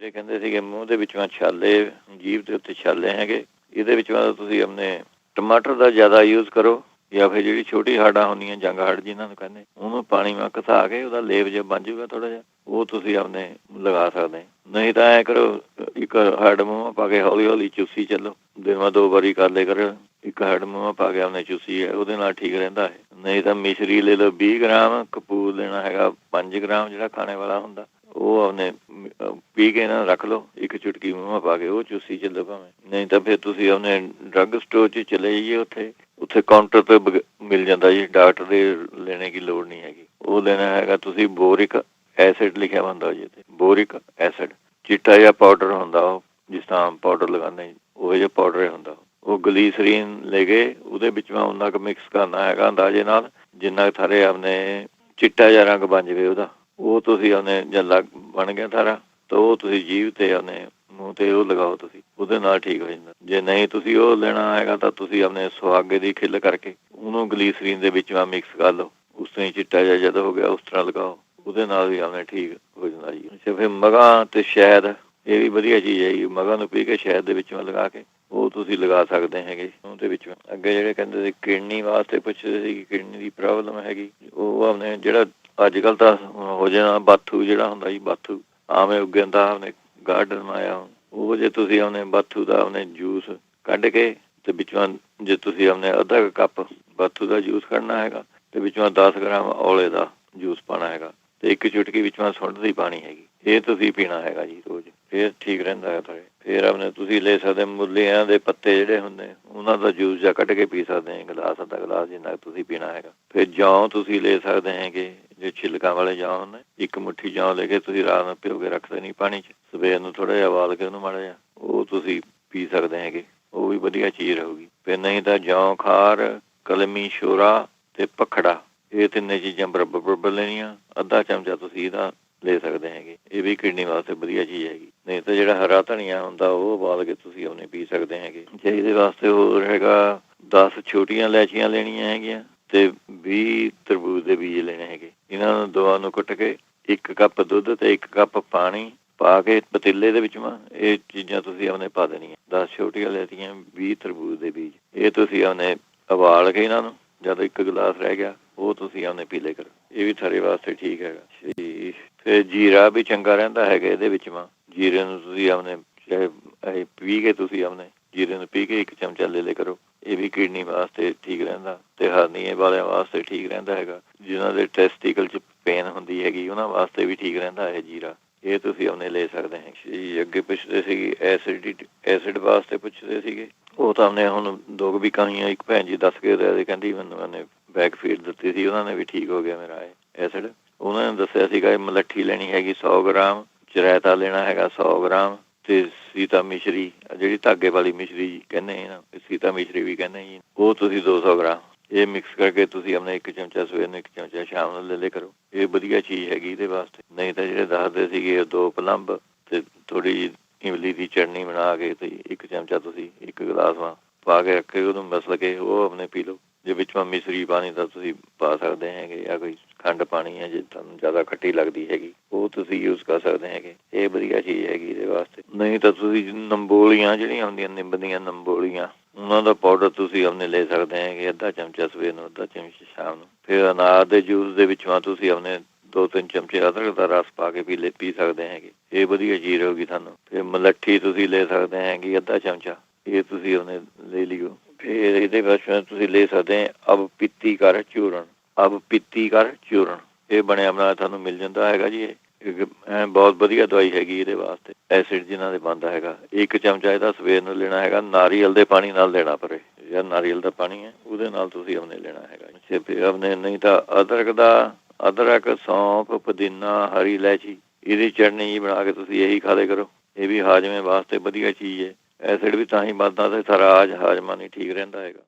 ਜਿਹੜੇ ਕਹਿੰਦੇ ਸੀਗੇ ਮੂੰਹ ਦੇ ਵਿੱਚੋਂ ਛਾਲੇ, ਜੀਭ ਦੇ ਉੱਤੇ ਛਾਲੇ ਹੈਗੇ, ਇਹਦੇ ਵਿੱਚੋਂ ਤੁਸੀਂ ਆਪਣੇ ਟਮਾਟਰ ਦਾ ਜ਼ਿਆਦਾ ਯੂਜ਼ ਕਰੋ, ਜਾਂ ਫਿਰ ਜਿਹੜੀ ਛੋਟੀ ਹਾੜਾਂ ਹੁੰਦੀਆਂ, ਜੰਗ ਹਾੜ ਜਿਹਨਾਂ ਨੂੰ ਕਹਿੰਦੇ, ਉਹਨੂੰ ਪਾਣੀ ਨਾਲ ਘਸਾ ਕੇ ਉਹਦਾ ਲੇਪ ਜਿਹਾ ਬਣ ਜਾਊਗਾ ਥੋੜ੍ਹਾ ਜਿਹਾ, ਉਹ ਤੁਸੀਂ ਆਪਣੇ ਲਗਾ ਸਕਦੇ। ਨਹੀਂ ਤਾਂ ਐਂ ਕਰੋ, ਇੱਕ ਹੈਡ ਮੂੰਹ ਪਾ ਕੇ ਹੌਲੀ ਹੌਲੀ ਚੂਸੀ ਚੱਲੋ, ਦਿਨ 2 ਵਾਰੀ ਕਰ ਲਿਆ ਕਰੋ, ਇੱਕ ਹੈਡ ਮੂੰਹ ਪਾ ਕੇ ਆਪਣੇ ਚੂਸੀ ਹੈ, ਉਹਦੇ ਨਾਲ ਠੀਕ ਰਹਿੰਦਾ ਹੈ। ਨਹੀਂ ਤਾਂ ਮਿਸ਼ਰੀ ਲੈ ਲਓ 20 ਗ੍ਰਾਮ, ਕਪੂਰ ਲੈਣਾ ਹੈਗਾ 5 ਗ੍ਰਾਮ, ਜਿਹੜਾ ਖਾਣੇ ਵਾਲਾ ਹੁੰਦਾ, ਉਹ ਆਪਣੇ ਪੀ ਕੇ ਨਾ ਰੱਖ ਲਓ, ਇੱਕ ਚੁਟਕੀ ਮੂੰਹ ਪਾ ਕੇ ਉਹ ਚੂਸੀ ਚੱਲੋ ਭਾਵੇਂ। ਨਹੀਂ ਤਾਂ ਫਿਰ ਤੁਸੀਂ ਆਪਣੇ ਡਰੱਗ ਸਟੋਰ 'ਚ ਚਲੇ ਜਾਈਏ, ਉੱਥੇ ਕਾਊਂਟਰ 'ਤੇ ਮਿਲ ਜਾਂਦਾ ਜੀ, ਡਾਕਟਰ ਦੇ ਲੈਣੇ ਦੀ ਲੋੜ ਨਹੀਂ ਹੈਗੀ। ਉਹ ਲੈਣਾ ਹੈਗਾ ਤੁਸੀਂ ਬੋਰਿਕ ਐਸਿਡ ਲਿਖਿਆ ਹੁੰਦਾ ਜੀ, ਬੋਰਿਕ ਐਸਿਡ, ਚਿੱਟਾ ਜਿਹਾ ਪਾਊਡਰ ਹੁੰਦਾ, ਉਹ ਜਿਸ ਤਰ੍ਹਾਂ ਪਾਊਡਰ ਲਗਾਉਂਦੇ ਉਹ ਜਿਹਾ ਪਾਊਡਰ ਹੁੰਦਾ। ਉਹ ਗਲੀਸਰੀਨ ਲੈ ਕੇ ਉਹਦੇ ਵਿੱਚੋਂ ਉਹਨਾਂ ਕੁ ਮਿਕਸ ਕਰਨਾ ਹੈਗਾ ਅੰਦਾਜ਼ੇ ਨਾਲ, ਜਿੰਨਾ ਸਾਰੇ ਆਪਣੇ ਚਿੱਟਾ ਜਿਹਾ ਰੰਗ ਬਣ ਜਾਵੇ ਉਹਦਾ, ਉਹ ਤੁਸੀਂ ਆਪਣੇ ਜਦ ਬਣ ਗਿਆ ਸਾਰਾ, ਤਾਂ ਉਹ ਤੁਸੀਂ ਜੀਭ 'ਤੇ ਆਪਣੇ ਮੂੰਹ 'ਤੇ ਉਹ ਲਗਾਓ, ਤੁਸੀਂ ਉਹਦੇ ਨਾਲ ਠੀਕ ਹੋ ਜਾਂਦਾ। ਜੇ ਨਹੀਂ ਤੁਸੀਂ ਉਹ ਲੈਣਾ ਹੈਗਾ ਤਾਂ ਤੁਸੀਂ ਆਪਣੇ ਸੁਹਾਗੇ ਦੀ ਖਿੱਲ ਕਰਕੇ ਉਹਨੂੰ ਗਲੀਸਰੀਨ ਦੇ ਵਿੱਚ ਮਿਕਸ ਕਰ ਲਓ, ਉਸ ਤਰ੍ਹਾਂ ਹੀ ਚਿੱਟਾ ਜਿਹਾ ਜਦ ਹੋ ਗਿਆ ਉਸ ਤਰ੍ਹਾਂ ਲਗਾਓ, ਉਹਦੇ ਨਾਲ ਵੀ ਆਪਣੇ ਠੀਕ ਹੋ ਜਾਂਦਾ ਜੀ। ਅੱਛਾ, ਫਿਰ ਮਗਾਂ ਅਤੇ ਸ਼ਹਿਦ, ਇਹ ਵੀ ਵਧੀਆ ਚੀਜ਼ ਹੈ ਜੀ, ਮਗਾਂ ਨੂੰ ਪੀ ਕੇ ਸ਼ਹਿਦ ਦੇ ਵਿੱਚੋਂ ਲਗਾ ਕੇ ਉਹ ਤੁਸੀਂ ਲਗਾ ਸਕਦੇ ਹੈਗੇ ਉਹਦੇ ਵਿੱਚ। ਅੱਗੇ ਜਿਹੜੇ ਕਹਿੰਦੇ ਸੀ ਕਿਡਨੀ ਵਾਸਤੇ ਪੁੱਛਦੇ ਸੀ ਕਿ ਕਿਡਨੀ ਦੀ ਪ੍ਰੋਬਲਮ ਹੈਗੀ, ਉਹ ਆਪਣੇ ਜਿਹੜਾ ਅੱਜ ਕੱਲ੍ਹ ਤਾਂ ਹੋ ਜਾਣਾ ਬਾਥੂ ਜਿਹੜਾ ਹੁੰਦਾ ਜੀ, ਬਾਥੂ ਆਵੇਂ ਉੱਗ ਜਾਂਦਾ ਆਪਣੇ ਗਾਰਡਨ ਆਇਆ, ਉਹ ਜੇ ਤੁਸੀਂ ਆਪਣੇ ਬਾਥੂ ਦਾ ਆਪਣੇ ਜੂਸ ਕੱਢ ਕੇ ਅਤੇ ਵਿੱਚੋਂ ਜੇ ਤੁਸੀਂ ਆਪਣੇ ਅੱਧਾ ਕੁ ਕੱਪ ਬਾਥੂ ਦਾ ਜੂਸ ਕੱਢਣਾ ਹੈਗਾ, ਅਤੇ ਵਿੱਚੋਂ 10 ਗ੍ਰਾਮ ਔਲੇ ਦਾ ਜੂਸ ਪਾਉਣਾ ਹੈਗਾ, ਅਤੇ ਇੱਕ ਚੁਟਕੀ ਵਿੱਚੋਂ ਸੁੰਢ ਦੀ ਪਾਣੀ ਹੈਗੀ, ਇਹ ਤੁਸੀਂ ਪੀਣਾ ਹੈਗਾ ਜੀ ਰੋਜ਼, ਫਿਰ ਠੀਕ ਰਹਿੰਦਾ ਹੈ ਤੁਹਾਡੇ। ਫਿਰ ਆਪਣੇ ਤੁਸੀਂ ਲੈ ਸਕਦੇ ਮੁੱਲੀਆਂ ਦੇ ਪੱਤੇ ਜਿਹੜੇ ਹੁੰਦੇ, ਉਹਨਾਂ ਦਾ ਜੂਸ ਜਾਂ ਕੱਢ ਕੇ ਪੀ ਸਕਦੇ ਹੈ, ਗਲਾਸ ਅੱਧਾ ਗਲਾਸ ਜਿੰਨਾ ਤੁਸੀਂ ਪੀਣਾ ਹੈਗਾ। ਫਿਰ ਜੌਂ ਤੁਸੀਂ ਲੈ ਸਕਦੇ ਹੈਗੇ, ਜੇ ਛਿਲਕਾਂ ਵਾਲੇ ਜੌਂ ਹੁੰਦੇ, ਇੱਕ ਮੁੱਠੀ ਜੌਂ ਲੈ ਕੇ ਤੁਸੀਂ ਰਾਤ ਨੂੰ ਭਿਓ ਕੇ ਰੱਖ ਦੇਣੀ ਪਾਣੀ 'ਚ, ਸਵੇਰ ਨੂੰ ਥੋੜ੍ਹਾ ਜਿਹਾ ਉਬਾਲ ਕੇ ਉਹਨੂੰ ਮਾੜਾ ਜਿਹਾ ਉਹ ਤੁਸੀਂ ਪੀ ਸਕਦੇ ਹੈਗੇ, ਉਹ ਵੀ ਵਧੀਆ ਚੀਜ਼ ਰਹੂਗੀ। ਫਿਰ ਨਹੀਂ ਤਾਂ ਜੌਂ ਖਾਰ, ਕਲਮੀ ਸ਼ੋਰਾ ਅਤੇ ਭਖੜਾ, ਇਹ ਤਿੰਨੇ ਚੀਜ਼ਾਂ ਬਰਾਬਰ ਬਰਾਬਰ ਲੈਣੀਆਂ, ਅੱਧਾ ਚਮਚਾ ਤੁਸੀਂ ਇਹਦਾ ਲੈ ਸਕਦੇ ਹੈਗੇ, ਇਹ ਵੀ ਕਿਡਨੀ ਵਾਸਤੇ ਵਧੀਆ ਚੀਜ਼ ਹੈਗੀ। ਨਹੀਂ ਤਾਂ ਜਿਹੜਾ ਹਰਾ ਧਨੀਆ ਹੁੰਦਾ ਉਹ ਉਬਾਲ ਕੇ ਤੁਸੀਂ ਆਪਣੇ ਪੀ ਸਕਦੇ ਹੈਗੇ। ਜੇ ਇਹਦੇ ਵਾਸਤੇ ਹੋਰ ਹੈਗਾ 10 ਛੋਟੀਆਂ ਇਲਾਇਚੀਆਂ ਲੈਣੀਆਂ ਹੈਗੀਆਂ, ਅਤੇ 20 ਤਰਬੂਜ ਦੇ ਬੀਜ ਲੈਣੇ ਹੈਗੇ। ਇਹਨਾਂ ਨੂੰ ਦੋਵਾਂ ਨੂੰ ਕੁੱਟ ਕੇ 1 ਕੱਪ ਦੁੱਧ ਅਤੇ 1 ਕੱਪ ਪਾਣੀ ਪਾ ਕੇ ਪਤੀਲੇ ਦੇ ਵਿੱਚ ਇਹ ਚੀਜ਼ਾਂ ਤੁਸੀਂ ਆਪਣੇ ਪਾ ਦੇਣੀਆਂ, 10 ਛੋਟੀਆਂ ਇਲਾਇਚੀਆਂ, 20 ਤਰਬੂਜ ਦੇ ਬੀਜ, ਇਹ ਤੁਸੀਂ ਆਪਣੇ ਉਬਾਲ ਕੇ ਇਹਨਾਂ ਨੂੰ ਜਦ 1 ਗਲਾਸ ਰਹਿ ਗਿਆ ਉਹ ਤੁਸੀਂ ਆਪਣੇ ਪੀ ਲਿਆ ਕਰੋ, ਇਹ ਵੀ ਤੁਹਾਡੇ ਵਾਸਤੇ ਠੀਕ ਹੈਗਾ। ਫਿਰ ਜੀਰਾ ਵੀ ਚੰਗਾ ਰਹਿੰਦਾ ਹੈਗਾ ਇਹਦੇ ਵਿੱਚ, ਜੀਰੇ ਨੂੰ ਤੁਸੀਂ ਆਪਣੇ ਚਾਹੇ ਪੀ ਕੇ ਤੁਸੀਂ ਆਪਣੇ ਜੀਰੇ ਨੂੰ ਪੀ ਕੇ 1 ਚਮਚਾ ਲੈ ਲਿਆ ਕਰੋ, ਇਹ ਵੀ ਕਿਡਨੀ ਵਾਸਤੇ ਠੀਕ ਰਹਿੰਦਾ, ਅਤੇ ਹਰਨੀਏ ਵਾਲਿਆਂ ਵਾਸਤੇ ਠੀਕ ਰਹਿੰਦਾ ਹੈਗਾ, ਜਿਨ੍ਹਾਂ ਦੇ ਟੈਸਟੀਕਲ 'ਚ ਪੇਨ ਹੁੰਦੀ ਹੈਗੀ ਉਹਨਾਂ ਵਾਸਤੇ ਵੀ ਠੀਕ ਰਹਿੰਦਾ ਹੈ ਜੀਰਾ, ਇਹ ਤੁਸੀਂ ਆਪਣੇ ਲੈ ਸਕਦੇ ਹੈ। ਅੱਗੇ ਪੁੱਛਦੇ ਸੀਗੇ ਐਸਿਡ ਵਾਸਤੇ ਪੁੱਛਦੇ ਸੀਗੇ, ਉਹ ਤਾਂ ਉਹਨੇ ਹੁਣ 2 ਵੀਕਾਂ ਹੋਈਆਂ, ਇੱਕ ਭੈਣ ਜੀ ਦੱਸ ਕੇ ਰਹੇ, ਕਹਿੰਦੀ ਮੈਨੂੰ ਉਹਨੇ ਬੈਕ ਫੀਡ ਦਿੱਤੀ ਸੀ, ਉਹਨਾਂ ਨੇ ਵੀ ਠੀਕ ਹੋ ਗਿਆ ਮੇਰਾ ਐਸਿਡ। ਉਹਨਾਂ ਨੇ ਦੱਸਿਆ ਸੀਗਾ ਮਲੱਠੀ ਲੈਣੀ ਹੈਗੀ 100 ਗ੍ਰਾਮ, ਚਰੈਤਾ ਲੈਣਾ ਹੈਗਾ 100 ਗ੍ਰਾਮ, ਅਤੇ ਸੀਤਾ ਮਿਸ਼ਰੀ ਜਿਹੜੀ ਧਾਗੇ ਵਾਲੀ ਮਿਸ਼ਰੀ ਕਹਿੰਦੇ ਨਾ, ਸੀਤਾ ਮਿਸ਼ਰੀ ਵੀ ਕਹਿੰਦੇ ਜੀ, ਉਹ ਤੁਸੀਂ 200 ਗ੍ਰਾਮ, ਇਹ ਮਿਕਸ ਕਰਕੇ ਤੁਸੀਂ ਆਪਣੇ 1 ਚਮਚਾ ਸਵੇਰ ਨੂੰ 1 ਚਮਚਾ ਸ਼ਾਮ ਨੂੰ ਲੈ ਲਿਆ ਕਰੋ, ਇਹ ਵਧੀਆ ਚੀਜ਼ ਹੈਗੀ ਇਹਦੇ ਵਾਸਤੇ। ਨਹੀਂ ਤਾਂ ਜਿਹੜੇ ਦੱਸਦੇ ਸੀਗੇ 2 ਪਲੰਬ ਅਤੇ ਥੋੜ੍ਹੀ ਜਿਹੀ ਇਮਲੀ ਦੀ ਚਟਨੀ ਬਣਾ ਕੇ ਅਤੇ 1 ਚਮਚਾ ਤੁਸੀਂ 1 ਗਲਾਸ ਪਾ ਕੇ ਰੱਖ ਕੇ ਉਹਨੂੰ ਮਸਲ ਕੇ ਉਹ ਆਪਣੇ ਪੀ ਲਓ। ਜੇ ਵਿੱਚ ਮਿਸ਼ਰੀ ਪਾਣੀ ਤਾਂ ਤੁਸੀਂ ਪਾ ਸਕਦੇ ਹੈਗੇ, ਜਾਂ ਕੋਈ ਖੰਡ ਪਾਣੀ ਹੈ ਜੇ ਤੁਹਾਨੂੰ ਜ਼ਿਆਦਾ ਖੱਟੀ ਲੱਗਦੀ ਹੈਗੀ, ਉਹ ਤੁਸੀਂ ਯੂਜ਼ ਕਰ ਸਕਦੇ ਹੈਗੇ, ਇਹ ਵਧੀਆ ਚੀਜ਼ ਹੈਗੀ ਇਹਦੇ ਵਾਸਤੇ। ਨਹੀਂ ਤਾਂ ਤੁਸੀਂ ਨੰਬੋਲੀਆਂ ਜਿਹੜੀਆਂ ਹੁੰਦੀਆਂ, ਨਿੰਬ ਦੀਆਂ ਨੰਬੋਲੀਆਂ, ਉਹਨਾਂ ਦਾ ਪਾਊਡਰ ਤੁਸੀਂ ਆਪਣੇ ਲੈ ਸਕਦੇ ਹੈਗੇ, ਅੱਧਾ ਚਮਚਾ ਸਵੇਰ ਨੂੰ, ਅੱਧਾ ਚਮਚਾ ਸ਼ਾਮ ਨੂੰ। ਫਿਰ ਅਨਾਰ ਦੇ ਜੂਸ ਦੇ ਵਿੱਚੋਂ ਤੁਸੀਂ ਆਪਣੇ 2-3 ਚਮਚੇ ਅਦਰਕ ਦਾ ਰਸ ਪਾ ਕੇ ਪੀ ਸਕਦੇ ਹੈਗੇ, ਇਹ ਵਧੀਆ ਚੀਜ਼ ਰਹੂਗੀ ਤੁਹਾਨੂੰ। ਫਿਰ ਮਲੱਠੀ ਤੁਸੀਂ ਲੈ ਸਕਦੇ ਹੈਗੇ ਅੱਧਾ ਚਮਚਾ, ਇਹ ਤੁਸੀਂ ਉਹਨੇ ਲੈ ਲਿਓ। ਫਿਰ ਇਹਦੇ ਵਿੱਚ ਤੁਸੀਂ ਲੈ ਸਕਦੇ ਅਬ ਪਿੱਤੀ ਕਰ ਚੂਰਨ, ਅਬ ਪਿੱਤੀ ਕਰ ਚੂਰਨ, ਇਹ ਬਣਿਆ ਬਣਾਇਆ ਤੁਹਾਨੂੰ ਮਿਲ ਜਾਂਦਾ ਹੈਗਾ ਜੀ, ਇਹ ਬਹੁਤ ਵਧੀਆ ਦਵਾਈ ਹੈਗੀ ਇਹਦੇ ਵਾਸਤੇ, ਐਸਿਡ ਜਿਹਨਾਂ ਦੇ ਬਣਦਾ ਹੈਗਾ। 1 ਚਮਚਾ ਇਹਦਾ ਸਵੇਰ ਨੂੰ ਲੈਣਾ ਹੈਗਾ, ਨਾਰੀਅਲ ਦੇ ਪਾਣੀ ਨਾਲ ਲੈਣਾ ਪਰੇ, ਜਿਹੜਾ ਨਾਰੀਅਲ ਦਾ ਪਾਣੀ ਹੈ ਉਹਦੇ ਨਾਲ ਤੁਸੀਂ ਆਪਣੇ ਲੈਣਾ ਹੈਗਾ। ਫਿਰ ਆਪਣੇ ਨਹੀਂ ਤਾਂ ਅਦਰਕ, ਸੌਂਫ, ਪੁਦੀਨਾ, ਹਰੀ ਇਲਾਇਚੀ, ਇਹਦੀ ਚਟਨੀ ਬਣਾ ਕੇ ਤੁਸੀਂ ਇਹੀ ਖਾ ਲਿਆ ਕਰੋ, ਇਹ ਵੀ ਹਾਜ਼ਮੇ ਵਾਸਤੇ ਵਧੀਆ ਚੀਜ਼ ਹੈ। ਐਸਿਡ ਵੀ ਤਾਂ ਹੀ ਵੱਧਦਾ ਅਤੇ ਸਾਰਾ ਹਾਜ਼ਮਾ ਨਹੀਂ ਠੀਕ ਰਹਿੰਦਾ ਹੈਗਾ।